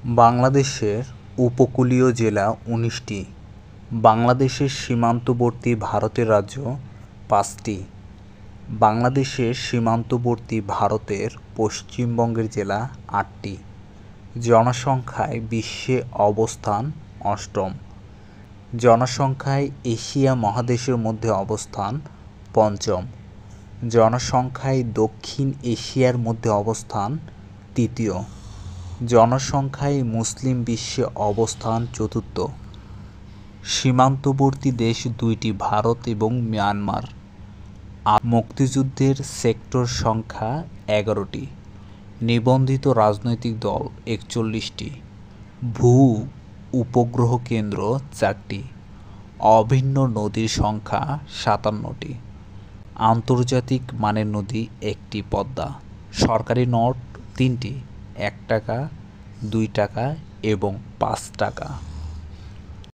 বাংলাদেশের উপকূলীয় জেলা ১৯টি, বাংলাদেশের সীমান্তবর্তী ভারতের রাজ্য ৫টি, বাংলাদেশের সীমান্তবর্তী ভারতের পশ্চিমবঙ্গের জেলা ৮টি, জনসংখ্যায় বিশ্বে অবস্থান অষ্টম, জনসংখ্যায় এশিয়া মহাদেশের মধ্যে অবস্থান পঞ্চম, জনসংখ্যায় দক্ষিণ এশিয়ার মধ্যে অবস্থান তৃতীয়, জনসংখ্যায় মুসলিম বিশ্বে অবস্থান চতুর্থ। সীমান্তবর্তী দেশ দুইটি, ভারত এবং মিয়ানমার। মুক্তিযুদ্ধের সেক্টর সংখ্যা ১১টি, নিবন্ধিত রাজনৈতিক দল ৪১টি, ভূ উপগ্রহ কেন্দ্র ৪টি, অভিন্ন নদীর সংখ্যা ৫৭টি, আন্তর্জাতিক মানের নদী ১টি পদ্মা, সরকারি নোট ৩টি, ১ টাকা, ২ টাকা এবং ৫ টাকা।